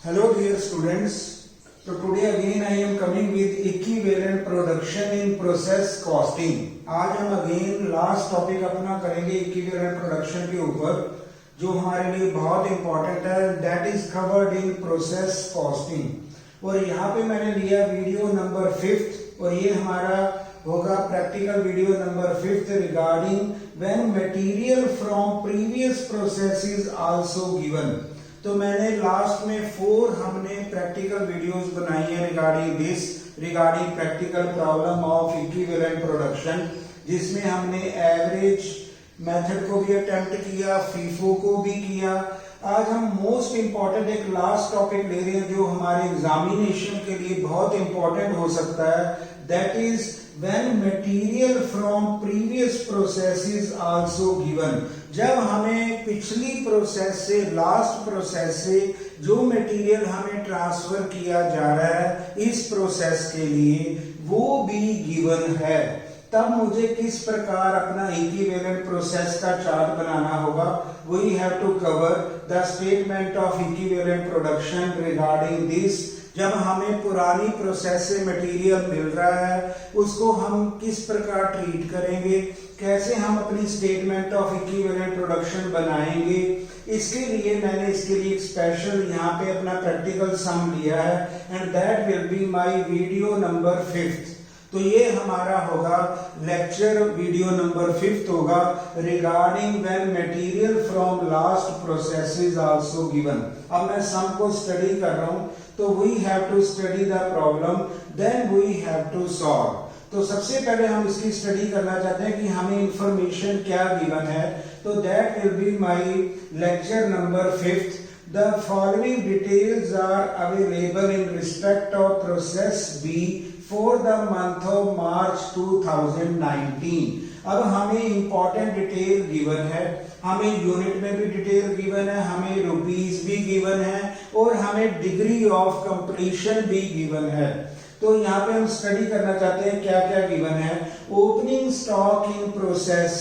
Hello dear students. So today again I am coming with equivalent production in process costing. आज हम again last topic अपना करेंगे equivalent production के ऊपर जो हमारे लिए बहुत इंपॉर्टेंट है, that is covered in process costing. और यहाँ पे मैंने लिया वीडियो नंबर 5 और ये हमारा होगा practical video number 5 regarding when material from previous process is also given. तो मैंने लास्ट में 4 हमने प्रैक्टिकल वीडियोस बनाई है regarding practical problem of equivalent production, जिसमें हमने एवरेज मेथड को भी अटेम्प्ट किया, फीफो को भी किया। आज हम मोस्ट इंपॉर्टेंट एक लास्ट टॉपिक ले रहे हैं जो हमारे एग्जामिनेशन के लिए बहुत इंपॉर्टेंट हो सकता है, that is when material from previous process is also given। जब हमें पिछली प्रोसेस से लास्ट प्रोसेस से जो मटेरियल हमें ट्रांसफर किया जा रहा है इस प्रोसेस के लिए वो भी गिवन है, तब मुझे किस प्रकार अपना इक्विवेलेंट प्रोसेस का चार्ट बनाना होगा। We have to cover the statement of equivalent production regarding this. जब हमें पुरानी प्रोसेस से मटेरियल मिल रहा है उसको हम किस प्रकार ट्रीट करेंगे, कैसे हम अपनी स्टेटमेंट ऑफ इक्विवेलेंट प्रोडक्शन बनाएंगे। इसके लिए मैंने इसके लिए एक स्पेशल यहाँ पे अपना प्रैक्टिकल सम लिया है and that will be my video number 5। तो ये हमारा होगा लेक्चर वीडियो नंबर 5 होगा regarding when material from last process is also given. अब मैं सम को स्टडी कर रहा हूं तो we have to study the problem then we have to solve. तो सबसे पहले हम इसकी स्टडी करना चाहते हैं कि हमें इंफॉर्मेशन क्या गिवन है। तो that will be my lecture number 5। The following details are available in respect of process B for the month of March 2019। अब हमें इंपॉर्टेंट डिटेल गिवन है, हमें यूनिट में भी डिटेल गिवन है, हमें रुपीस भी गिवन है और हमें डिग्री ऑफ कंप्लीशन भी गिवन है। तो यहाँ पे हम स्टडी करना चाहते हैं क्या क्या गिवन है। Opening stock in process,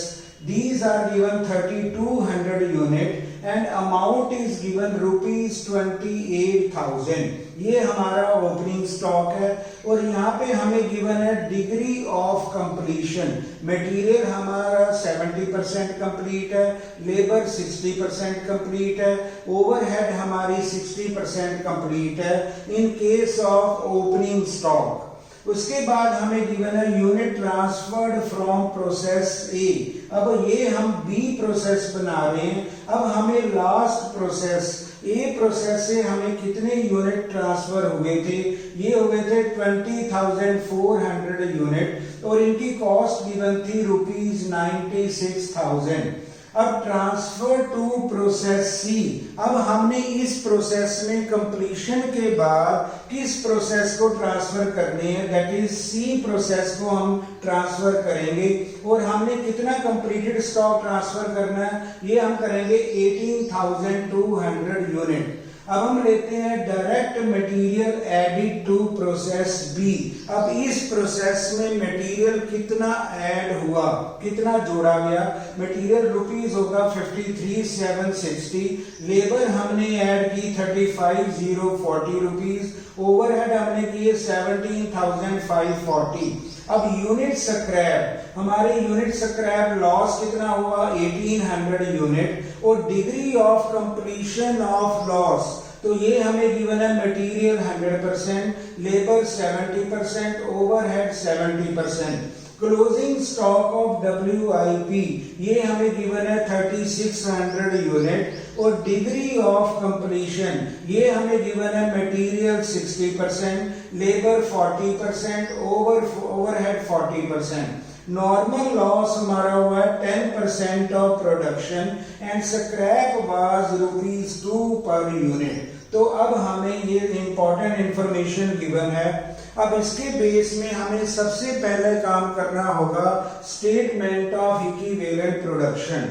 these are given 3200 unit and amount is given rupees 28,000। ये हमारा ओपनिंग स्टॉक है और यहाँ पे हमें गिवन है डिग्री ऑफ कंप्लीशन। मटेरियल हमारा 70% कंप्लीट है, लेबर 60% कंप्लीट है, ओवरहेड हमारी 60% कंप्लीट है in case of opening stock. उसके बाद हमें गिवन है यूनिट ट्रांसफर्ड फ्रॉम प्रोसेस ए। अब ये हम बी प्रोसेस बना रहे हैं। अब हमें लास्ट प्रोसेस ए प्रोसेस से हमें कितने यूनिट ट्रांसफर हुए थे, ये हुए थे 20,400 यूनिट और इनकी कॉस्ट गिवन थी रुपीज 96,000। अब ट्रांसफर टू प्रोसेस सी। अब हमने इस प्रोसेस में कंप्लीशन के बाद किस प्रोसेस को ट्रांसफर करने हैं, दैट इज सी प्रोसेस को हम ट्रांसफर करेंगे। और हमने कितना कंप्लीटेड स्टॉक ट्रांसफर करना है, ये हम करेंगे 18,200 यूनिट। अब हम लेते हैं direct material added to process B. अब इस प्रोसेस में मटेरियल कितना ऐड हुआ, कितना जोड़ा गया। मटेरियल रुपीस होगा 53,760, लेबर हमने ऐड की 35,040 रुपीस, ओवरहेड हमने किए 17,540। अब यूनिट स्क्रैप, हमारे यूनिट स्क्रैप लॉस कितना हुआ 1800 यूनिट और degree of completion of loss, तो ये हमें गिवन है material 100%, labour 70%, overhead 70%। Closing stock of WIP, ये हमें गिवन है 3600 यूनिट और डिग्री ऑफ कंप्लीशन, ये हमें गिवन है material 60%, labour 40%, overhead 40%। Normal loss हमारा हुआ है 10% of production and scrap was rupees 2 per unit. तो अब हमें ये इंपॉर्टेंट इंफॉर्मेशन गिवन है। अब इसके बेस में हमें सबसे पहले काम करना होगा स्टेटमेंट ऑफ इक्विवेलेंट प्रोडक्शन।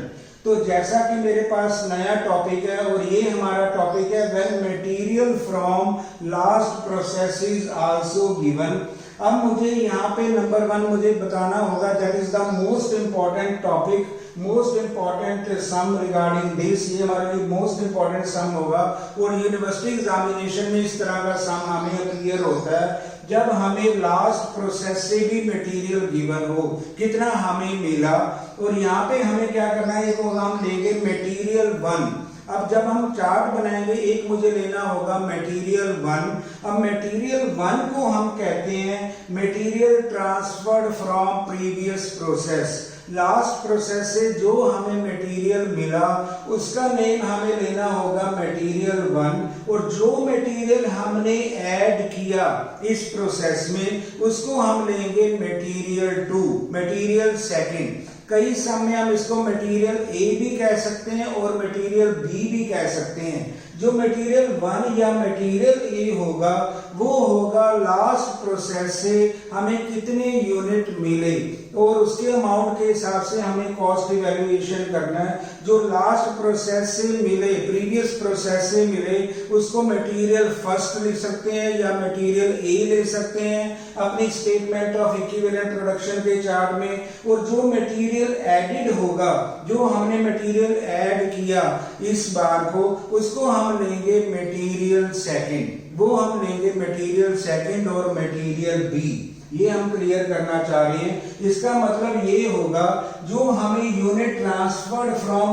तो जैसा कि मेरे पास नया टॉपिक है और ये हमारा टॉपिक है when material from last process is also given. अब मुझे यहाँ पे नंबर 1 मुझे बताना होगा, that is the most important topic, most important sum regarding this. ये हमारे लिए मोस्ट इंपॉर्टेंट सम होगा और यूनिवर्सिटी एग्जामिनेशन में इस तरह का सम हमें क्लियर होता है जब हमें लास्ट प्रोसेस से भी मटेरियल गिवन हो, कितना हमें मिला। और यहाँ पे हमें क्या करना है, एक हम लेंगे मटेरियल 1। अब जब हम चार्ट बनाएंगे, एक मुझे लेना होगा मटेरियल 1। अब मटेरियल 1 को हम कहते हैं material transferred from previous process. Last process से जो हमें मटेरियल मिला उसका नेम हमें लेना होगा मटेरियल 1, और जो मटेरियल हमने ऐड किया इस प्रोसेस में उसको हम लेंगे मटेरियल 2, मटेरियल 2। कई समय हम इसको मटेरियल ए भी कह सकते हैं और मटेरियल बी भी कह सकते हैं। जो मटेरियल 1 या मटेरियल ए होगा वो होगा लास्ट प्रोसेस से हमें कितने यूनिट मिले और उसके अमाउंट के हिसाब से हमें कॉस्ट इवैल्यूएशन करना है। जो लास्ट प्रोसेस से मिले, प्रीवियस प्रोसेस से मिले, उसको मटेरियल फर्स्ट लिख सकते हैं या मटेरियल ए ले सकते हैं अपनी स्टेटमेंट ऑफ इक्विवेलेंट प्रोडक्शन के चार्ट में। और जो मटेरियल एडेड होगा, जो हमने मटेरियल ऐड किया इस बार को, उसको हम लेंगे मटेरियल 2, वो हम लेंगे मटेरियल 2 और मटेरियल बी। ये हम क्लियर करना चाह रहे हैं। इसका मतलब ये होगा जो हमें यूनिट ट्रांसफर्ड फ्रॉम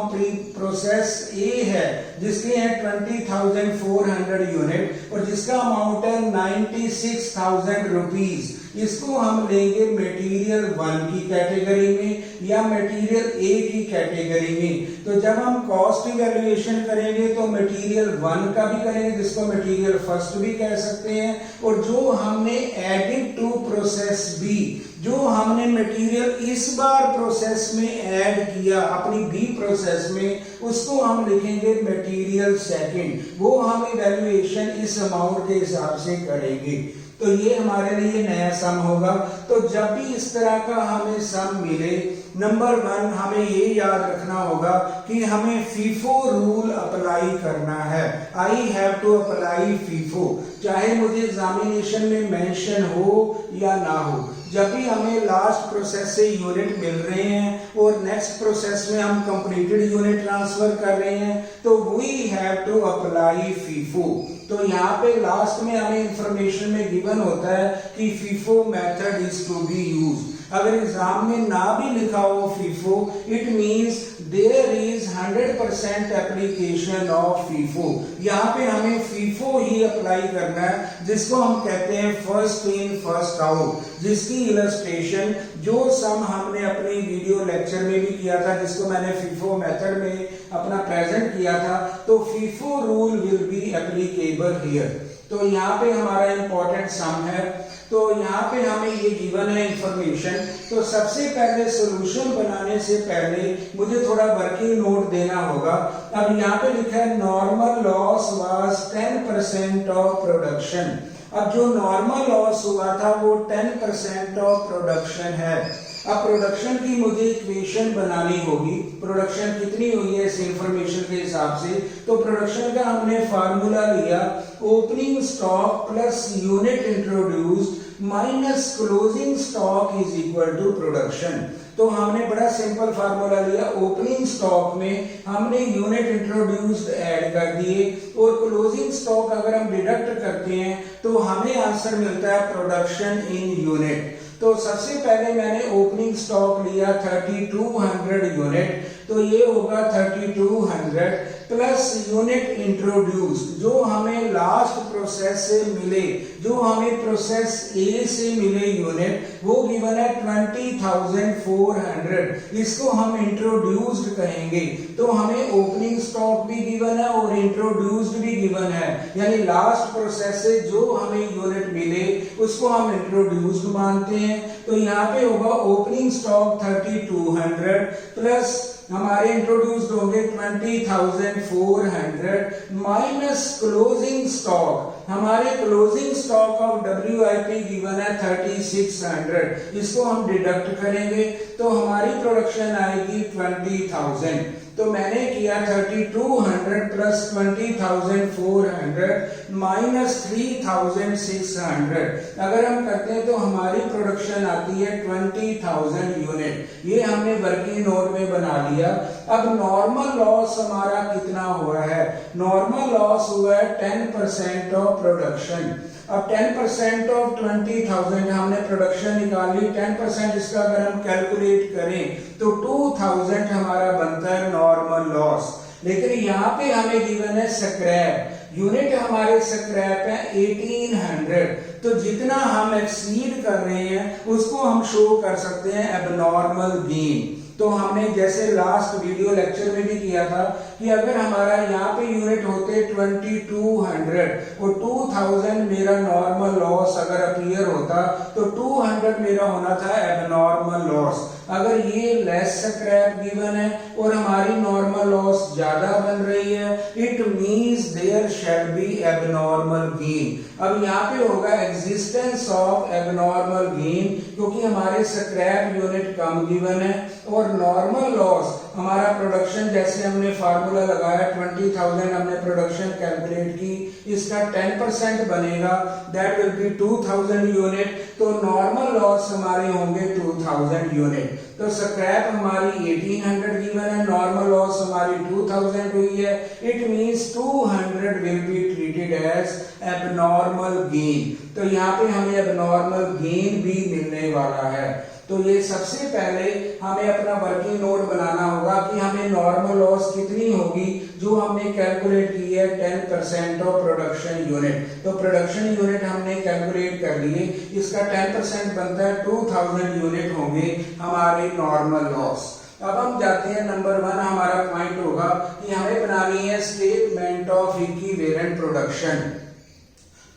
प्रोसेस ए है जिसके हैं 20,400 यूनिट और जिसका अमाउंट है 96,000 रुपीज, इसको हम लेंगे मटेरियल 1 की कैटेगरी में या मटेरियल ए की कैटेगरी में। तो जब हम कॉस्ट इवैल्यूएशन करेंगे तो मटेरियल 1 का भी करेंगे जिसको मटेरियल फर्स्ट भी कह सकते हैं, और जो हमने एडिड टू प्रोसेस बी, जो हमने मटेरियल इस बार प्रोसेस में ऐड किया अपनी बी प्रोसेस में, उसको हम लिखेंगे मटेरियल 2। वो हम इवैल्यूएशन इस अमाउंट के हिसाब से करेंगे। तो ये हमारे लिए नया सम होगा। तो जब भी इस तरह का हमें सम मिले, नंबर 1 हमें ये याद रखना होगा कि हमें फीफो रूल अप्लाई करना है। I have to apply FIFO, चाहे मुझे एग्जामिनेशन में मेंशन हो या ना हो। जब भी हमें लास्ट प्रोसेस से यूनिट मिल रहे हैं और नेक्स्ट प्रोसेस में हम कंप्लीटेड यूनिट ट्रांसफर कर रहे हैं तो we have to apply FIFO. तो यहाँ पे लास्ट में हमें इंफॉर्मेशन में गिवन होता है कि FIFO method is to be used. अगर एग्जाम में ना भी लिखा हो FIFO, it means there is 100% application of FIFO. यहाँ पे हमें फीफो ही अप्लाई करना है जिसको हम कहते हैं फर्स्ट इन फर्स्ट आउट, जिसकी इलस्ट्रेशन जो सम हमने अपनी वीडियो लेक्चर में भी किया था, जिसको मैंने फीफो मेथड में अपना प्रेजेंट किया था। तो FIFO rule will be applicable here. तो यहाँ पे हमारा इंपॉर्टेंट सम है। तो यहाँ पे हमें ये गिवन है इंफॉर्मेशन। तो सबसे पहले सॉल्यूशन बनाने से पहले मुझे थोड़ा वर्किंग नोट देना होगा। अब यहाँ पे लिखा है normal loss was 10% of production. अब जो नॉर्मल लॉस हुआ था वो 10% ऑफ प्रोडक्शन है। अब प्रोडक्शन की मुझे इक्वेशन बनानी होगी, प्रोडक्शन कितनी हुई है इस इंफॉर्मेशन के हिसाब से। तो प्रोडक्शन का हमने फार्मूला लिया, opening stock plus unit introduced minus closing stock is equal to production. तो हमने बड़ा सिंपल फार्मूला लिया, ओपनिंग स्टॉक में हमने यूनिट इंट्रोड्यूस्ड ऐड कर दिए और क्लोजिंग स्टॉक अगर हम डिडक्ट करते हैं तो हमें आंसर मिलता है प्रोडक्शन इन यूनिट। तो सबसे पहले मैंने ओपनिंग स्टॉक लिया 3200 यूनिट, तो ये होगा 3200 प्लस यूनिट इंट्रोड्यूस्ड जो हमें लास्ट प्रोसेस से मिले, जो हमें प्रोसेस ए से मिले यूनिट, वो गिवन है 20,400। इसको हम इंट्रोड्यूस्ड कहेंगे। तो हमें ओपनिंग स्टॉक भी गिवन है और इंट्रोड्यूस्ड भी गिवन है, यानी लास्ट प्रोसेस से जो हमें यूनिट मिले उसको हम इंट्रोड्यूस्ड मानते हैं। तो यहाँ पे होगा ओपनिंग स्टॉक 3200 प्लस हमारे इंट्रोड्यूस्ड होंगे 20,400 माइनस क्लोजिंग स्टॉक। हमारे closing stock of WIP given है 3600, इसको हम डिडक्ट करेंगे तो हमारी प्रोडक्शन आएगी 20,000। तो मैंने किया 3200 प्लस 20,400 माइनस 3,600। अगर हम करते हैं तो हमारी प्रोडक्शन आती है 20,000 यूनिट। ये हमने वर्किंग नोट में बना लिया। अब नॉर्मल लॉस हमारा कितना हुआ है? नॉर्मल लॉस हुआ है 10% ऑफ प्रोडक्शन। अब 10% ऑफ 20,000 हमने प्रोडक्शन निकाली, 10% इसका अगर हम कैलकुलेट करें तो 2,000 हमारा बनता है नॉर्मल लॉस। लेकिन यहाँ पे हमें गिवन है स्क्रैप यूनिट, हमारे स्क्रैप है 1800। तो जितना हम एक्सीड कर रहे हैं उसको हम शो कर सकते हैं एबनॉर्मल गेन। तो हमने जैसे लास्ट वीडियो लेक्चर में भी किया था कि अगर हमारा यहाँ पे यूनिट होते 2200 और 2000 मेरा नॉर्मल लॉस अगर अपीयर होता तो 200 मेरा होना था एबनॉर्मल लॉस। अगर ये लेस स्क्रैप गिवन है और हमारी नॉर्मल लॉस ज्यादा बन रही है, it means there shall be abnormal gain. अब यहाँ पे होगा एग्जिस्टेंस ऑफ एबनॉर्मल गेन, क्योंकि हमारे स्क्रैप यूनिट कम गिवन है और नॉर्मल लॉस हमारा प्रोडक्शन, जैसे हमने फार्मूला लगाया 20,000 हमने प्रोडक्शन कैलकुलेट की, इसका 10% बनेगा, दैट विल बी 2,000 यूनिट। तो नॉर्मल लॉस हमारे होंगे 2,000 यूनिट। तो स्क्रैप हमारी 1800 गिवन है, नॉर्मल लॉस हमारी 2000 हुई है। It means 200 will be treated as abnormal gain. तो यहाँ पे हमें एबनॉर्मल गेन भी मिलने वाला है। तो ये सबसे पहले हमें अपना वर्किंग नोट बनाना होगा कि हमें नॉर्मल लॉस कितनी होगी, जो हमने कैलकुलेट की है 10% ऑफ प्रोडक्शन यूनिट। तो प्रोडक्शन यूनिट हमने कैलकुलेट कर लिए, इसका 10% बनता है 2000 यूनिट होंगे हमारे नॉर्मल लॉस। अब हम जाते हैं नंबर 1, हमारा पॉइंट होगा कि हमें बनानी है स्टेटमेंट ऑफ इक्विवेलेंट प्रोडक्शन।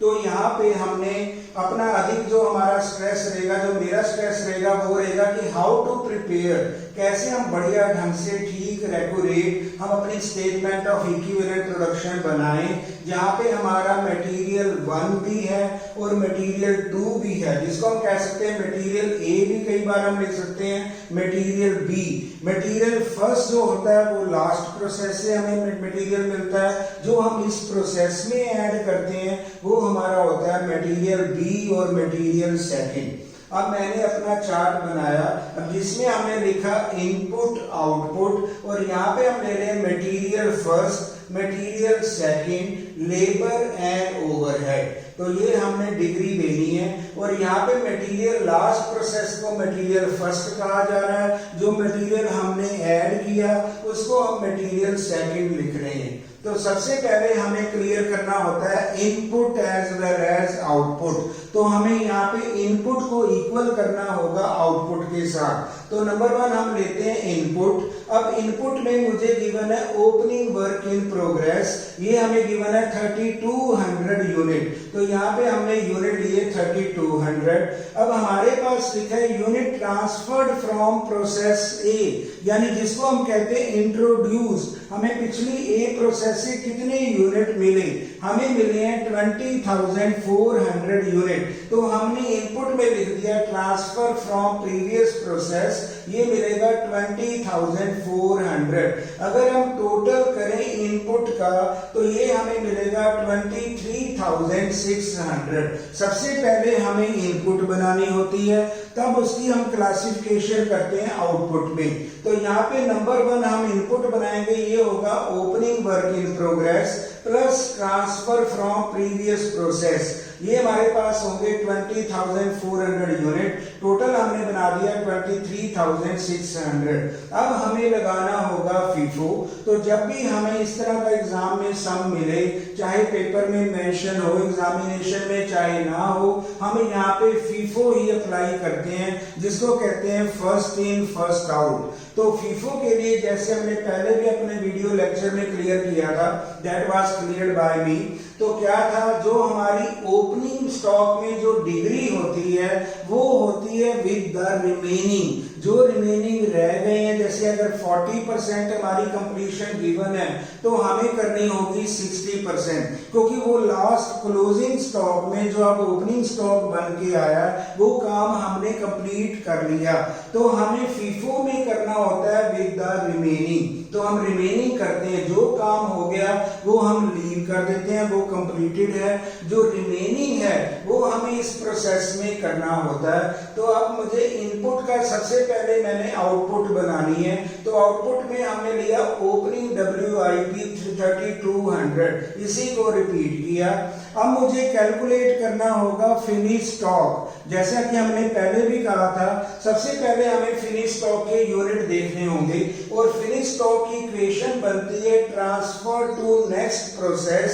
तो यहाँ पे हमने अपना अधिक जो हमारा स्ट्रेस रहेगा, जो मेरा स्ट्रेस रहेगा वो रहेगा कि हाउ टू प्रिपेयर, कैसे हम बढ़िया ढंग से ठीक रेगुलेट हम अपनी स्टेटमेंट ऑफ इक्विवेलेंट प्रोडक्शन बनाएं, जहाँ पे हमारा मटेरियल 1 भी है और मटेरियल 2 भी है, जिसको हम कह सकते हैं मटेरियल ए भी कई बार हम लिख सकते हैं, मटेरियल बी। मटेरियल फर्स्ट जो होता है वो लास्ट प्रोसेस से हमें मटेरियल मिलता है, जो हम इस प्रोसेस में ऐड करते हैं वो हमारा होता है मटेरियल बी और मटेरियल सेकंड। अब मैंने अपना चार्ट बनाया, अब जिसमें हमने लिखा इनपुट आउटपुट, और यहाँ पे हम ले रहे हैं material first, material second, labour and overhead. तो ये हमने डिग्री देनी है। और यहाँ पे मटेरियल लास्ट प्रोसेस को मटेरियल फर्स्ट कहा जा रहा है, जो मटेरियल हमने ऐड किया उसको हम मटेरियल सेकंड लिख रहे हैं। तो सबसे पहले हमें क्लियर करना होता है input as well as output. तो हमें यहाँ पे इनपुट को इक्वल करना होगा आउटपुट के साथ। तो नंबर 1 हम लेते हैं इनपुट। अब इनपुट में मुझे गिवन है ओपनिंग वर्क इन प्रोग्रेस, ये हमें गिवन है 3200 यूनिट। तो यहाँ पे हमने यूनिट लिए 3200। अब हमारे पास लिखा है यूनिट ट्रांसफर्ड फ्रॉम प्रोसेस ए, यानी जिसको हम कहते हैं इंट्रोड्यूस। हमें पिछली ए प्रोसेस से कितने यूनिट मिले? हमें मिले हैं 20,400 यूनिट। तो हमने इनपुट में लिख दिया ट्रांसफर फ्रॉम प्रीवियस प्रोसेस, ये मिलेगा 20,400। अगर हम टोटल करें इनपुट का तो ये हमें मिलेगा 23,600। सबसे पहले हमें इनपुट बनानी होती है, तब उसकी हम क्लासिफिकेशन करते हैं आउटपुट में। तो यहाँ पे नंबर 1 हम इनपुट बनाएंगे, ये होगा opening work in progress plus transfer from previous process. ये हमारे पास होंगे 20,400 यूनिट। टोटल हमने बना दिया 23,600। अब हमें लगाना होगा फीफो। तो जब भी हमें इस तरह का एग्जाम में सम मिले, चाहे पेपर में मेंशन हो, एग्जामिनेशन में चाहे ना हो, हम यहाँ पे फीफो ही अप्लाई करते हैं, जिसको कहते हैं फर्स्ट इन फर्स्ट आउट। तो फीफो के लिए जैसे हमने पहले भी अपने वीडियो लेक्चर में क्लियर किया था, दैट वाज क्लियर्ड बाय मी। तो क्या था, जो हमारी ओपनिंग स्टॉक में जो डिग्री होती है वो होती है विद द रिमेनिंग, जो रिमेनिंग रह गए हैं। जैसे अगर 40% हमारी कंप्लीशन गिवन है तो हमें करनी होगी 60%, क्योंकि वो लास्ट क्लोजिंग स्टॉक में जो अब ओपनिंग स्टॉक बन के आया वो काम हमने कंप्लीट कर लिया। तो हमें फीफो में करना होता है विद द रिमेनिंग, तो हम रिमेनिंग करते हैं, जो काम हो गया वो हम लीव कर देते हैं, वो कंप्लीटेड है, जो रिमेनिंग है वो हमें इस प्रोसेस में करना होता है। तो अब मुझे इनपुट का सबसे पहले मैंने आउटपुट बनानी है, तो आउटपुट में हमने लिया ओपनिंग WIP 3200, इसी को रिपीट किया। अब मुझे कैलकुलेट करना होगा फिनिश स्टॉक, जैसा कि हमने पहले भी कहा था, सबसे पहले हमें फिनिश स्टॉक के यूनिट देखने होंगे और फिनिश स्टॉक की इक्वेशन बनती है transfer to next process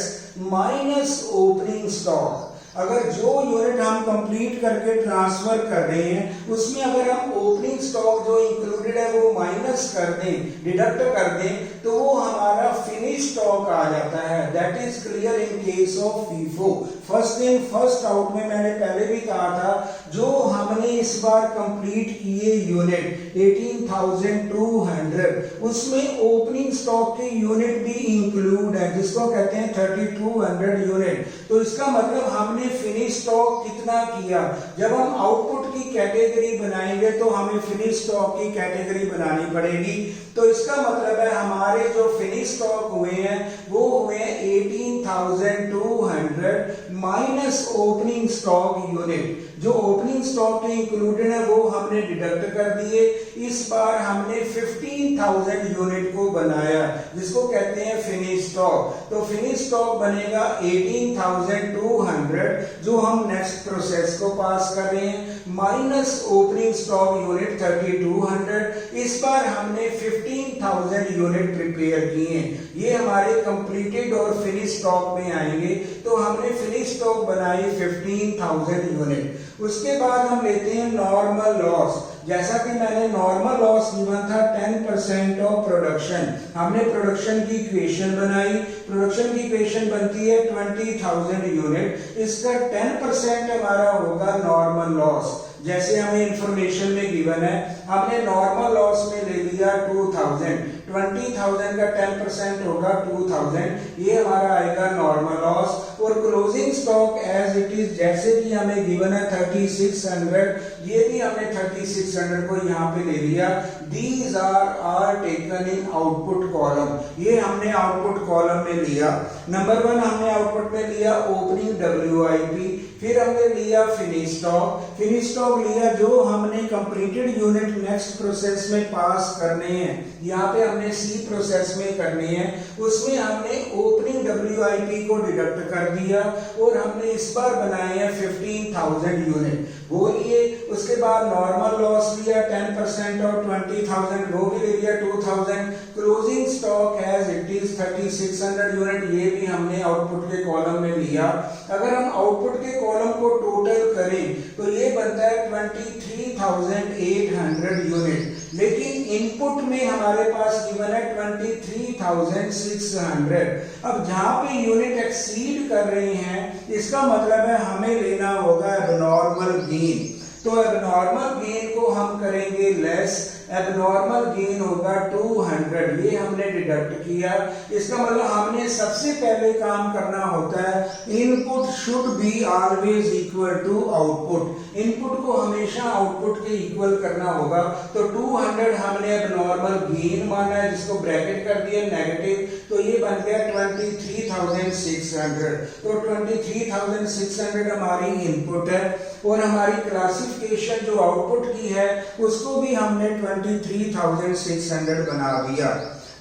minus opening stock. अगर जो यूनिट हम कंप्लीट करके ट्रांसफर कर रहे हैं उसमें अगर हम ओपनिंग स्टॉक जो इंक्लूडेड है वो माइनस कर दें, डिडक्ट कर दें, तो वो हमारा फिनिश स्टॉक आ जाता है। That is clear in case of FIFO. First in first out में मैंने पहले भी कहा था, जो हमने इस बार कंप्लीट किए यूनिट 18,200, उसमें ओपनिंग स्टॉक के यूनिट भी इंक्लूड है, जिसको कहते हैं 3200 यूनिट। तो इसका मतलब हमने फिनिश स्टॉक कितना किया। जब हम आउटपुट की कैटेगरी बनाएंगे तो हमें फिनिश स्टॉक की कैटेगरी बनानी पड़ेगी। तो इसका मतलब है हमारे जो फिनिश स्टॉक हुए हैं वो हुए 18,200 माइनस ओपनिंग स्टॉक यूनिट। जो ओपनिंग स्टॉक के इंक्लूडेड है वो हमने डिडक्ट कर दिए। इस बार हमने 15,000 यूनिट को बनाया, जिसको कहते हैं फिनिश स्टॉक। तो फिनिश स्टॉक बनेगा 18,200 जो हम नेक्स्ट प्रोसेस को पास कर रहे हैं, माइनस ओपनिंग स्टॉक यूनिट 3200। इस बार हमने 15,000 यूनिट प्रिपेयर किए, ये हमारे कंप्लीटेड और फिनिश स्टॉक में आएंगे। तो हमने फिनिश स्टॉक बनाई 15,000 यूनिट। उसके बाद हम लेते हैं नॉर्मल लॉस। जैसा कि मैंने नॉर्मल लॉस गिवन था 10% ऑफ प्रोडक्शन, हमने प्रोडक्शन की इक्वेशन बनाई। प्रोडक्शन की इक्वेशन बनती है 20,000 यूनिट, इसका 10% हमारा होगा नॉर्मल लॉस। जैसे हमें इंफॉर्मेशन में गिवन है, हमने नॉर्मल लॉस में ले लिया 2000, 20,000 का 10% होगा 2000, ये हमारा आएगा नॉर्मल लॉस। और closing stock as it is, जैसे कि हमें गिवन है 3600, ये भी हमने 3600 को यहाँ पे ले लिया। These are taken in output column, ये हमने आउटपुट कॉलम में लिया। नंबर 1 हमने आउटपुट में लिया ओपनिंग WIP, फिर हमने लिया फिनिश स्टॉक। फिनिश स्टॉक लिया जो हमने कंप्लीटेड यूनिट नेक्स्ट प्रोसेस में पास करने हैं, यहाँ पे हमने C प्रोसेस में करने हैं, उसमें हमने ओपनिंग WIP को डिडक्ट कर दिया और हमने इस बार बनाए हैं 15,000 यूनिट, वो लिए। उसके बाद नॉर्मल लॉस लिया 10% और 20,000, वो भी ले लिया 2,000। Closing stock as it is 3600 unit, ये भी हमने आउटपुट के कॉलम में लिया। अगर हम आउटपुट के कॉलम को टोटल करें तो ये बनता है 23,800 यूनिट, लेकिन इनपुट में हमारे पास गिवन है 23,600। अब जहां पे यूनिट एक्सीड कर रहे हैं, इसका मतलब है हमें लेना होगा एबनॉर्मल गेन। तो एबनॉर्मल गेन को हम करेंगे लेस, एबनॉर्मल गेन होगा 200, ये हमने डिडक्ट किया। इसका मतलब हमने सबसे पहले काम करना होता है, input should be always equal to output, input को हमेशा आउटपुट के इक्वल करना होगा। तो 200 हमने एबनॉर्मल गेन माना है, जिसको ब्रैकेट कर दिया नेगेटिव, तो ये बन गया 23,600। तो 23,600 हमारी इनपुट है और हमारी क्लासिफिकेशन जो आउटपुट की है उसको भी हमने 23,600 बना दिया।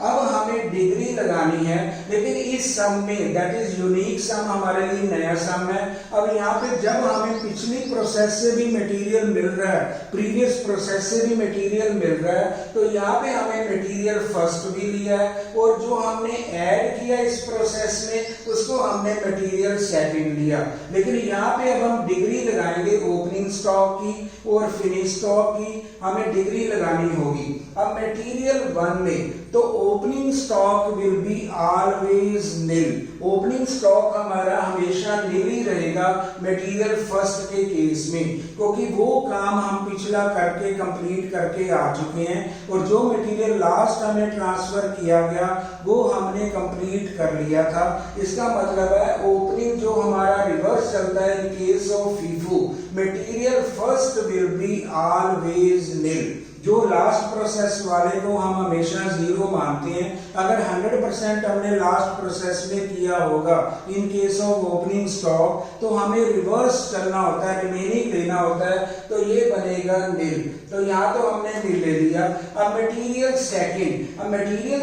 अब हमें डिग्री लगानी है, लेकिन इस सम में, दैट इज यूनिक सम, हमारे लिए नया सम है। अब यहाँ पे जब हमें पिछली प्रोसेस से भी मटेरियल मिल रहा है, प्रीवियस प्रोसेस से भी मटेरियल मिल रहा है, तो यहाँ पे हमें मटेरियल फर्स्ट भी लिया है और जो हमने ऐड किया इस प्रोसेस में उसको हमने मटेरियल सेकंड लिया। लेकिन यहाँ पे अब हम डिग्री लगाएंगे ओपनिंग स्टॉक की और फिनिश स्टॉक की, हमें डिग्री लगानी होगी। अब मटेरियल 1 में तो opening stock will be always nil, opening stock हमारा हमेशा निल ही रहेगा मटेरियल फर्स्ट के केस में, क्योंकि वो काम हम पिछला करके कंप्लीट करके आ चुके हैं और जो मटेरियल लास्ट हमें ट्रांसफर किया गया वो हमने कंप्लीट कर लिया था। इसका मतलब है ओपनिंग जो हमारा रिवर्स चलता है in case of FIFO, material first will be always nil. जो लास्ट प्रोसेस वाले को हम हमेशा 0 मानते हैं, अगर 100% हमने लास्ट प्रोसेस में किया होगा इन केस ऑफ ओपनिंग स्टॉक, तो हमें रिवर्स करना होता है, रिमेनिंग लेना होता है, तो ये बनेगा नील। तो यहाँ तो हमने नील ले लिया। अब मटेरियल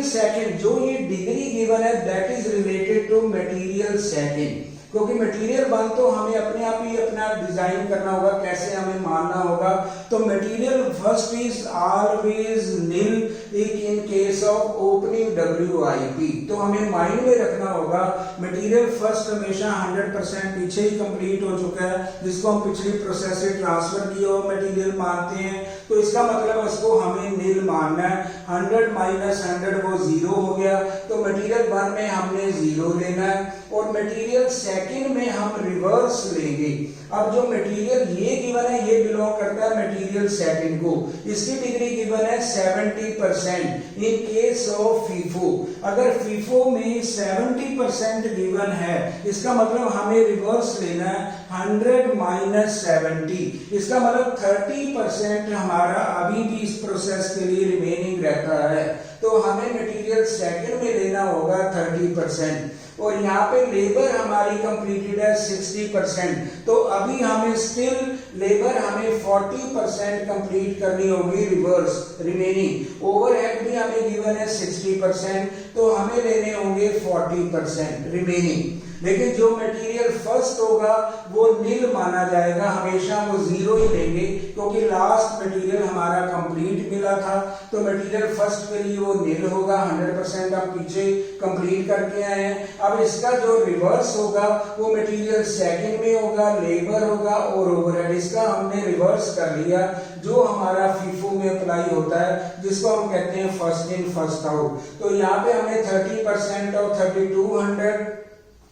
सेकंड जो ये डिग्री गिवन है that is related to material second, क्योंकि मटेरियल 1 तो हमें अपने आप ही अपना डिजाइन करना होगा, कैसे हमें मानना होगा। तो material first is always nil in case of opening WIP। तो हमें माइंड में रखना होगा मटेरियल फर्स्ट हमेशा 100% पीछे ही कंप्लीट हो चुका है, जिसको हम पिछली प्रोसेस से ट्रांसफर किए हुए मटेरियल मानते हैं। तो इसका मतलब उसको हमें नील मानना है। 100 माइनस 100 वो 0 हो गया, तो मटेरियल 1 में हमने 0 लेना है और मटेरियल सेकंड में हम रिवर्स लेंगे। अब जो मटेरियल ये गिवन है ये बिलोंग करता है मटेरियल सेकंड को, इसकी डिग्री गिवन है 70% इन केस ऑफ फीफो। अगर फीफो में 70% गिवन है, इसका मतलब हमें रिवर्स लेना है 100 माइनस 70, इसका मतलब 30% हमारा अभी भी इस प्रोसेस के लिए रिमेनिंग रहता है। तो हमें मटेरियल सेकंड में लेना होगा 30%, और यहाँ पे लेबर हमारी कंप्लीटेड है 60%, तो अभी हमें स्टिल लेबर हमें 40% कंप्लीट करनी होगी रिवर्स रिमेनिंग। ओवरहेड भी हमें गिवन है 60%, तो हमें लेने होंगे 40% रिमेनिंग। लेकिन जो मटेरियल फर्स्ट होगा वो नील माना जाएगा, हमेशा वो 0 ही लेंगे, क्योंकि लास्ट मटेरियल हमारा कंप्लीट मिला था। तो मटेरियल फर्स्ट के लिए वो नील होगा, 100% हम पीछे कंप्लीट करके आए हैं। अब इसका जो रिवर्स होगा वो मटेरियल सेकंड में होगा, लेबर होगा और ओवरहेड। इसका हमने रिवर्स कर लिया, जो हमारा फीफो में अप्लाई होता है, जिसको हम कहते हैं फर्स्ट इन फर्स्ट आउट। तो यहाँ पे हमें 30% और 3200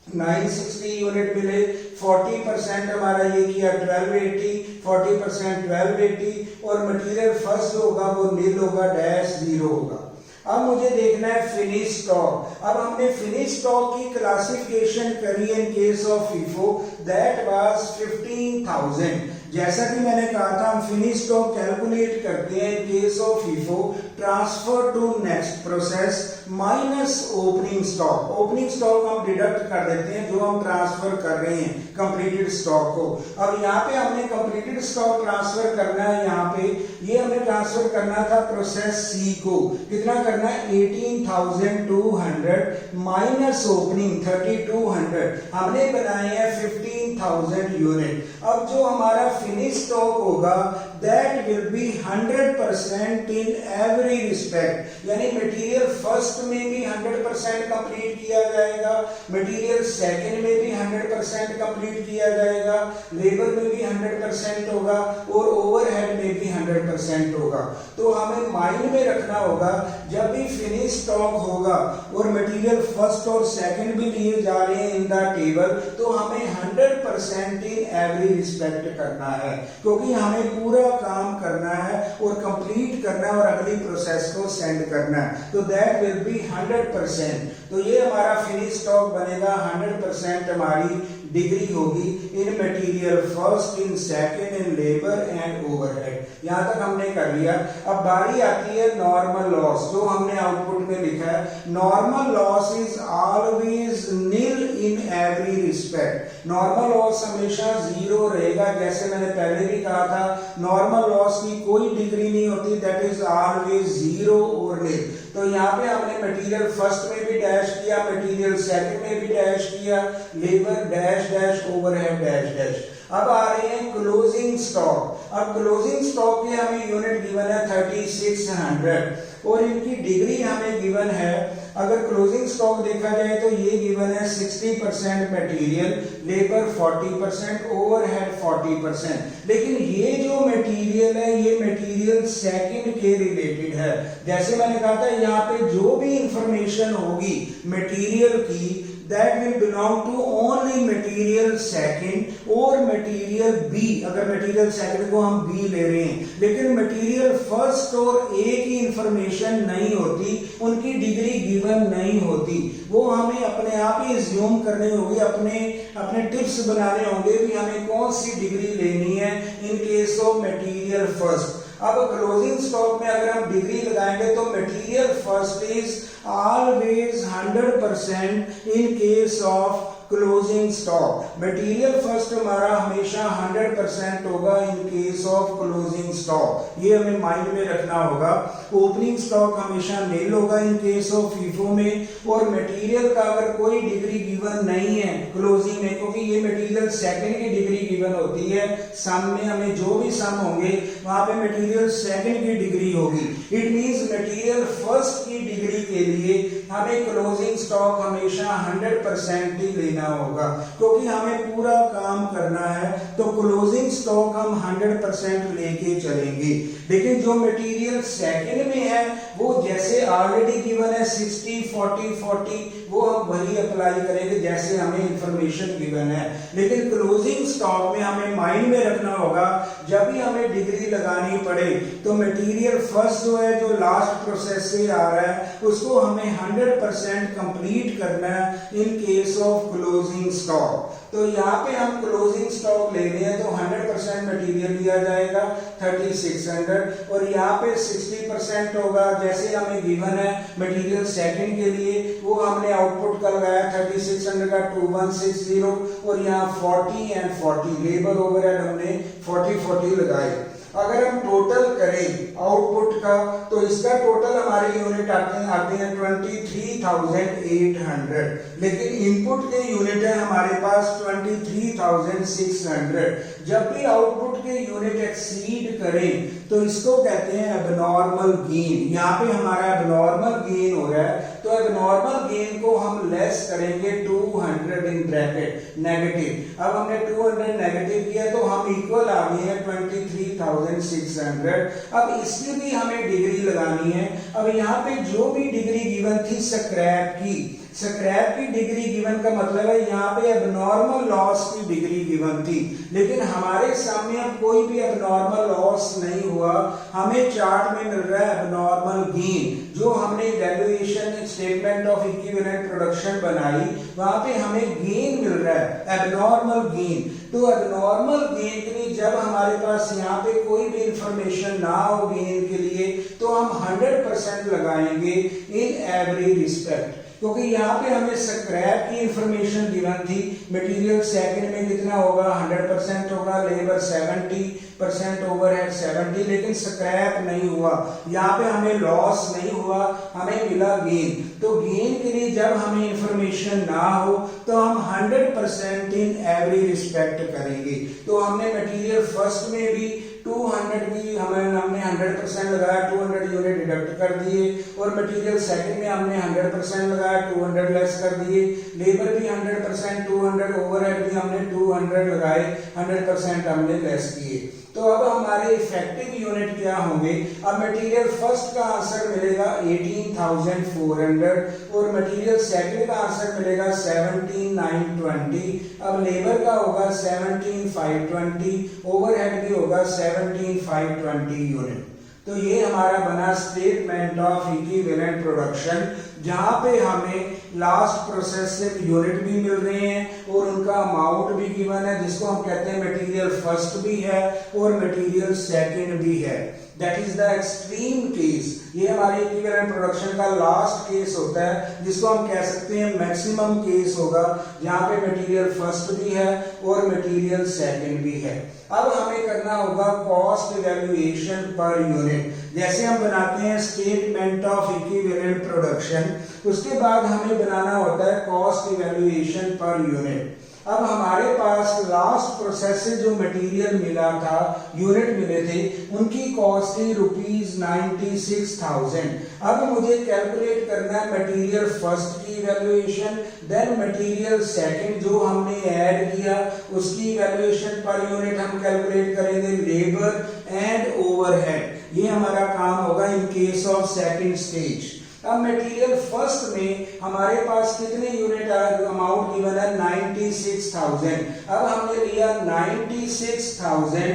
960 यूनिट मिले, 40% हमारा ये किया 1280, 40% 1280, और मटेरियल फर्स्ट होगा वो नील होगा, डैश 0 होगा। अब मुझे देखना है फिनिश स्टॉक। अब हमने फिनिश स्टॉक की क्लासिफिकेशन करी इन case of FIFO, that was 15,000। जैसा कि मैंने कहा था हम फिनिश स्टॉक कैलकुलेट करते हैं in case of FIFO, transfer to next process minus opening stock. Opening stock हम डिडक्ट कर देते हैं जो हम ट्रांसफर कर रहे हैं कंप्लीटेड स्टॉक को। अब यहाँ पे हमने कंप्लीटेड स्टॉक ट्रांसफर करना है, यहाँ पे ये हमें ट्रांसफर करना था प्रोसेस सी को। कितना करना है 18,200 माइनस ओपनिंग 3,200, हमने बनाए हैं 15,000 यूनिट। अब जो हमारा फिनिश स्टॉक होगा that will be 100% in every respect, यानी मटेरियल फर्स्ट में भी 100% कंप्लीट किया जाएगा, मटेरियल सेकंड में भी 100% कंप्लीट किया जाएगा, लेबर में भी 100% होगा और ओवरहेड में भी 100% होगा। तो हमें माइंड में रखना होगा जब भी फिनिश स्टॉक होगा और मटेरियल फर्स्ट और सेकंड भी लिए जा रहे हैं इन द टेबल, तो हमें 100% इन एवरी रिस्पेक्ट करना है, क्योंकि हमें पूरा काम करना है और कंप्लीट करना है और अगली प्रोसेस को सेंड करना है। तो दैट विल बी 100%। तो ये हमारा फिनिश स्टॉक बनेगा, 100% हमारी डिग्री होगी in material first, in second, in labour and overhead. यहां तक हमने कर लिया। अब बारी आती है नॉर्मल लॉस, जो हमने आउटपुट में लिखा है normal loss is always nil in every respect. Normal loss हमेशा 0 रहेगा, जैसे मैंने पहले भी कहा था नॉर्मल लॉस की कोई डिग्री नहीं होती, दैट इज ऑलवेज 0 और नील। तो यहाँ पे हमने मटेरियल फर्स्ट में भी डैश किया, मटेरियल सेकंड में भी डैश किया, labour dash dash, overhead dash dash. अब आ रहे हैं क्लोजिंग स्टॉक। अब क्लोजिंग स्टॉक के हमें यूनिट गिवन है 3600 और इनकी डिग्री हमें गिवन है, अगर क्लोजिंग स्टॉक देखा जाए तो ये गिवन है 60% मटेरियल, लेबर 40%, ओवरहेड 40%। लेकिन ये जो मटेरियल है ये मटेरियल सेकंड के रिलेटेड है। जैसे मैंने कहा था यहाँ पे जो भी इंफॉर्मेशन होगी मटेरियल की that will belong to only material second और material B, अगर material second को हम B ले रहे हैं, लेकिन material first और A की इंफॉर्मेशन नहीं होती, उनकी डिग्री गिवन नहीं होती, वो हमें अपने आप ही assume करनी होगी, अपने टिप्स बनाने होंगे कि हमें कौन सी डिग्री लेनी है in case of material first. अब क्लोजिंग स्टॉक में अगर हम डिग्री लगाएंगे तो material first is always 100% in case of closing stock. Material first हमारा हमेशा 100% होगा इन केस ऑफ क्लोजिंग स्टॉक, ये हमें माइंड में रखना होगा। ओपनिंग स्टॉक हमेशा नील होगा इन केस ऑफ फीफो में, और मटेरियल का अगर कोई डिग्री गिवन नहीं है क्लोजिंग में, क्योंकि ये मटेरियल सेकंड की डिग्री गिवन होती है, सम में हमें जो भी सम होंगे वहां पे मटेरियल सेकंड की डिग्री होगी। इट मींस मटेरियल फर्स्ट की डिग्री के लिए हमें क्लोजिंग स्टॉक हमेशा 100% ही लेना होगा, क्योंकि हमें पूरा काम करना है तो क्लोजिंग स्टॉक हम 100% लेके चलेंगे। लेकिन जो मटेरियल सेकंड में है वो जैसे ऑलरेडी गिवन है 60 40 40, वो हम वही अप्लाई करेंगे जैसे हमें इंफॉर्मेशन गिवन है। लेकिन क्लोजिंग स्टॉक में हमें माइंड में रखना होगा जब भी हमें डिग्री लगानी पड़े तो मटेरियल फर्स्ट जो है, जो लास्ट प्रोसेस से आ रहा है, उसको हमें 100% कंप्लीट करना है in case of closing stock. तो यहाँ पे हम क्लोजिंग स्टॉक ले रहे हैं तो 100% मटेरियल लिया जाएगा 3600, और यहाँ पे 60% होगा जैसे हमें गिवन है मटेरियल सेकंड के लिए, वो हमने आउटपुट का लगाया 3600 का 2160, और यहाँ 40 एंड 40 लेबर ओवरहेड हमने 40 लगाए। अगर हम टोटल करें आउटपुट का तो इसका टोटल हमारे यूनिट आते हैं 23,800, लेकिन इनपुट के यूनिट है हमारे पास 23,600। जब भी आउटपुट के यूनिट एक्सीड करें तो इसको कहते हैं एबनॉर्मल गेन। यहाँ पे हमारा एबनॉर्मल गेन हो रहा है, तो एबनॉर्मल गेन को हम लेस करेंगे 200 इन ब्रैकेट नेगेटिव। अब हमने 200 नेगेटिव किया तो हम इक्वल आ गए हैं 23,600। अब इसकी भी हमें डिग्री लगानी है। अब यहाँ पे जो भी डिग्री गिवन थी स्क्रैप की डिग्री गिवन का मतलब है यहाँ पे एबनॉर्मल लॉस की डिग्री गिवन थी, लेकिन हमारे सामने अब कोई भी एबनॉर्मल लॉस नहीं हुआ। हमें चार्ट में मिल रहा है एबनॉर्मल गेन, जो हमने valuation statement of equivalent production बनाई, वहां पे हमें गेन मिल रहा है एबनॉर्मल गेन। तो एबनॉर्मल गेन के लिए जब हमारे पास यहाँ पे कोई भी इंफॉर्मेशन ना हो गेन के लिए, तो हम 100% लगाएंगे इन एवरी रिस्पेक्ट, क्योंकि यहाँ पे हमें स्क्रैप की इंफॉर्मेशन गिवन थी। मटेरियल सेकंड में कितना होगा 100% होगा, लेबर 70%, ओवरहेड 70, लेकिन स्क्रैप नहीं हुआ, यहाँ पे हमें लॉस नहीं हुआ, हमें मिला गेन। तो गेन के लिए जब हमें इंफॉर्मेशन ना हो तो हम 100% इन एवरी रिस्पेक्ट करेंगे। तो हमने मटेरियल फर्स्ट में भी 200 की हमने 100% लगाया, 200 यूनिट डिडक्ट कर दिए, और मटेरियल सेकंड में हमने 100% लगाया, 200 लेस कर दिए, लेबर भी 100%, 200, ओवरहेड भी हमने 200 लगाए, 100% हमने लेस किए। तो अब हमारे इफेक्टिव यूनिट क्या होंगे? अब मटेरियल फर्स्ट का आंसर मिलेगा 18,400, और मटेरियल सेकंड का आंसर मिलेगा 17,920। अब लेबर का होगा 17,520, ओवरहेड भी होगा 17,520 यूनिट। तो ये हमारा बना स्टेटमेंट ऑफ इक्विवेलेंट प्रोडक्शन, जहां पे हमें लास्ट प्रोसेस से यूनिट भी मिल रहे हैं और उनका अमाउंट भी गिवन है, जिसको हम कहते हैं मटेरियल फर्स्ट भी है और मटेरियल सेकंड भी है। That is the extreme case. ये हमारे इक्विवेलेंट प्रोडक्शन का लास्ट केस होता है, जिसको हम कह सकते हैं मैक्सिमम केस होगा, जहां पे मटेरियल फर्स्ट भी है और मटेरियल सेकंड भी है। अब हमें करना होगा कॉस्ट वैल्यूएशन पर यूनिट। जैसे हम बनाते हैं स्टेटमेंट ऑफ इक्विवेलेंट प्रोडक्शन, उसके बाद हमें बनाना होता है कॉस्ट वैल्यूएशन पर यूनिट। अब हमारे पास लास्ट प्रोसेस से जो मटेरियल मिला था, यूनिट मिले थे, उनकी कॉस्ट थी ₹96,000। अब मुझे कैलकुलेट करना है मटेरियल फर्स्ट की वैल्यूएशन, देन मटेरियल सेकंड जो हमने ऐड किया उसकी वैल्यूएशन पर यूनिट हम कैलकुलेट करेंगे, लेबर एंड ओवरहेड। ये हमारा काम होगा इन केस ऑफ सेकंड स्टेज। अब मटेरियल फर्स्ट में हमारे पास कितने यूनिट अमाउंट गिवन है 96,000। अब हमने लिया 96,000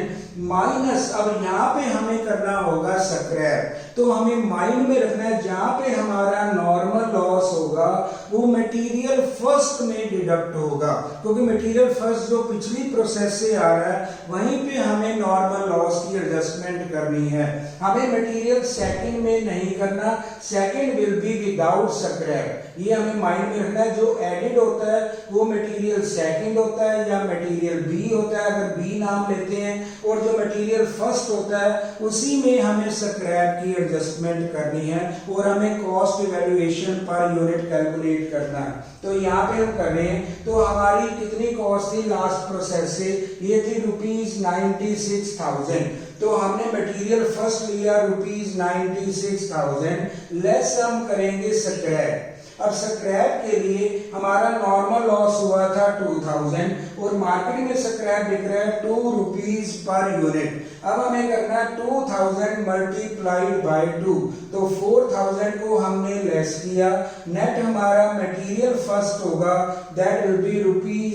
माइनस, अब यहाँ पे हमें करना होगा स्क्रैप। तो तो हमें माइंड में रखना है जहां पे हमारा नॉर्मल लॉस होगा वो मटेरियल फर्स्ट में डिडक्ट होगा, क्योंकि मटेरियल फर्स्ट जो पिछली प्रोसेस से आ रहा है वहीं पे हमें नॉर्मल लॉस की एडजस्टमेंट करनी है। हमें मटेरियल सेकंड में नहीं करना, second will be without scrap, ये हमें माइंड में रखना है। जो एडिड होता है वो मटेरियल सेकंड होता है या मटेरियल बी होता है, अगर बी नाम लेते हैं, और जो मटेरियल फर्स्ट होता है उसी में हमें स्क्रैप की एडजस्टमेंट करनी है और हमें cost evaluation per unit calculate करना है। तो यहाँ पे हम कर रहे हैं, तो हमारी कितनी कॉस्ट थी लास्ट प्रोसेस से, ये थी ₹96,000। तो हमने मटेरियल फर्स्ट लिया ₹96,000, लेस हम करेंगे स्क्रैप। अब स्क्रैप के लिए हमारा नॉर्मल लॉस हुआ था 2000 और मार्केट में स्क्रैप बिक रहा है ₹2 पर यूनिट। अब हमें करना है 2000 मल्टीप्लाइड बाय 2, तो 4000 को हमने लेस किया, नेट हमारा मटेरियल फर्स्ट होगा, दैट विल बी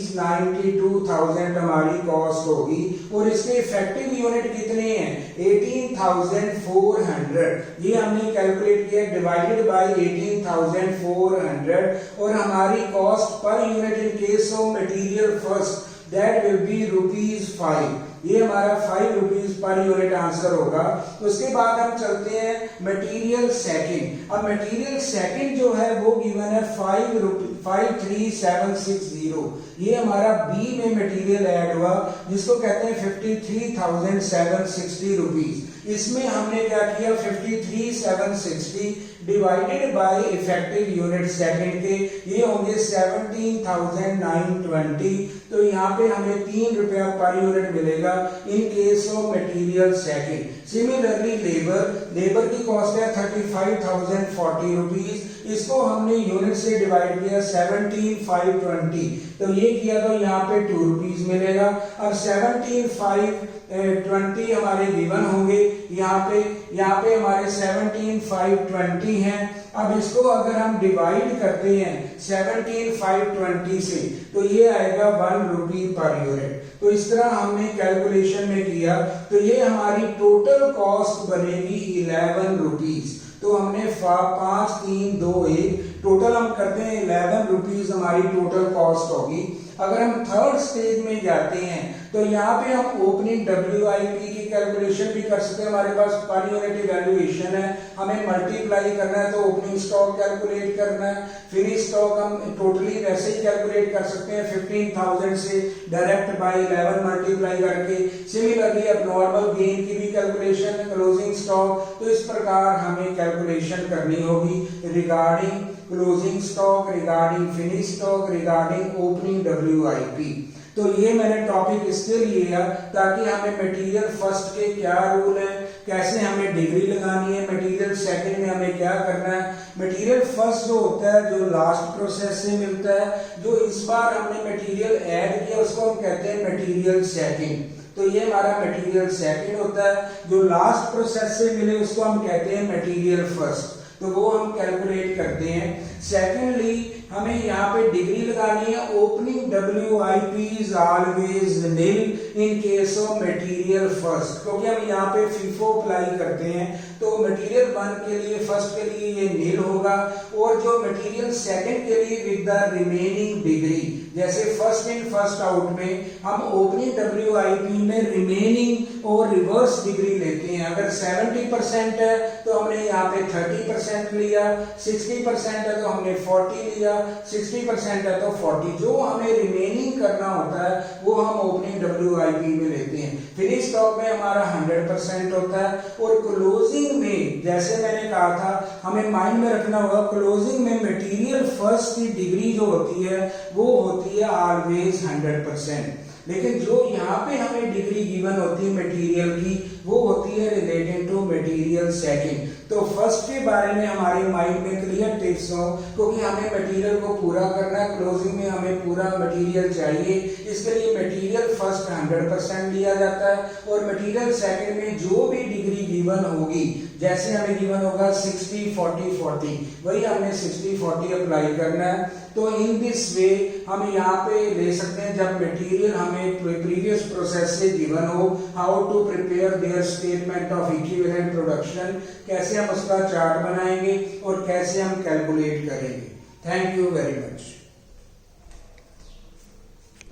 ₹92,000 हमारी कॉस्ट होगी। और इसके इफेक्टिव यूनिट कितने हैं, 18,400, ये हमने कैलकुलेट किया डिवाइडेड बाय 18,400, और हमारी cost per unit in case of material first that will be ₹5, ये हमारा ₹5 पर यूनिट आंसर होगा। उसके बाद हम चलते हैं मटेरियल सेकंड। अब मटेरियल सेकंड जो है वो गिवन है 53,760, ये हमारा बी में मटेरियल ऐड हुआ जिसको कहते हैं 53,760 इसमें हमने क्या किया, 53,760 divided by effective unit second के, ये होंगे 17,920। तो यहाँ पे हमें ₹3 पर यूनिट मिलेगा इन case of material second. Similarly labour की कॉस्ट है 35,040, इसको हमने यूनिट से डिवाइड किया 17,520, तो ये किया तो यहाँ पे ₹2 मिलेगा। अब 17,520 हमारे गिवन होंगे, यहाँ पे हमारे 17,520 हैं। अब इसको अगर हम डिवाइड करते हैं 17,520 से, तो ये आएगा ₹1 पर यूनिट। तो इस तरह हमने कैलकुलेशन में किया, तो ये हमारी टोटल कॉस्ट बनेगी ₹11। तो हमने 5 3 2 1 टोटल हम करते हैं ₹11 हमारी टोटल कॉस्ट होगी। अगर हम थर्ड स्टेज में जाते हैं तो यहाँ पे हम ओपनिंग WIP की कैलकुलेशन भी कर सकते हैं, हमारे पास पर यूनिट इवैल्यूएशन है, हमें मल्टीप्लाई करना है तो ओपनिंग स्टॉक कैलकुलेट करना है। फिनिश स्टॉक हम टोटली वैसे ही कैलकुलेट कर सकते हैं 15,000 से डायरेक्ट बाय 11 मल्टीप्लाई करके। सिमिलरली अब नॉर्मल गेन की भी कैलकुलेशन, क्लोजिंग स्टॉक, तो इस प्रकार हमें कैलकुलेशन करनी होगी regarding closing stock, regarding finish stock, regarding opening WIP। तो ये मैंने टॉपिक इसलिए लिया ताकि हमें मटेरियल फर्स्ट के क्या रूल है, कैसे हमें डिग्री लगानी है, मटेरियल सेकंड में हमें क्या करना है। मटेरियल फर्स्ट जो होता है जो लास्ट प्रोसेस से मिलता है, जो इस बार हमने मटेरियल ऐड किया उसको हम कहते हैं मटेरियल सेकंड। तो ये हमारा मटेरियल सेकंड होता है, जो लास्ट प्रोसेस से मिले उसको हम कहते हैं मटेरियल फर्स्ट, तो वो हम कैलकुलेट करते हैं। सेकेंडली हमें यहाँ पे डिग्री लगानी है, opening WIP is always nil in case of material first, क्योंकि हम यहाँ पे FIFO अप्लाई करते हैं, तो मटेरियल 1 के लिए फर्स्ट के लिए ये निल होगा, और जो मटेरियल सेकंड के लिए विद द रिमेनिंग डिग्री, जैसे फर्स्ट इन फर्स्ट आउट में हम ओपनिंग WIP में रिमेनिंग और रिवर्स डिग्री लेते हैं। अगर 70% है तो हमने यहाँ पे 30% लिया, 60% है तो हमने 40 लिया, 60% है तो 40, जो हमें रिमेनिंग करना होता है वो हम ओपनिंग WIP में लेते हैं। फिनिश स्टॉक में हमारा 100% होता है, और क्लोजिंग में जैसे मैंने कहा था हमें माइंड में रखना होगा, क्लोजिंग में मटेरियल फर्स्ट की डिग्री जो होती है वो होती है ऑलवेज 100%, लेकिन जो यहाँ पे हमें डिग्री गिवन होती है मटेरियल की वो होती है रिलेटेड टू मटेरियल सेकंड। तो फर्स्ट के बारे में हमारे माइंड में क्लियर टिप्स हो, क्योंकि हमें मटेरियल को पूरा करना है, क्लोजिंग में हमें पूरा मटेरियल चाहिए, इसके लिए मटेरियल फर्स्ट 100% लिया जाता है, और मटेरियल सेकंड में जो भी डिग्री गिवन होगी, जैसे हमें गिवन होगा 60-40-40, वही हमने 60-40 अप्लाई करना है। तो इन दिस वे हम यहाँ पे ले सकते हैं, जब मटेरियल हमें प्रीवियस प्रोसेस से गिवन हो, how to prepare their statement of equivalent production, कैसे कैसे हम उसका चार्ट बनाएंगे और कैसे हम कैलकुलेट करेंगे। Thank you very much.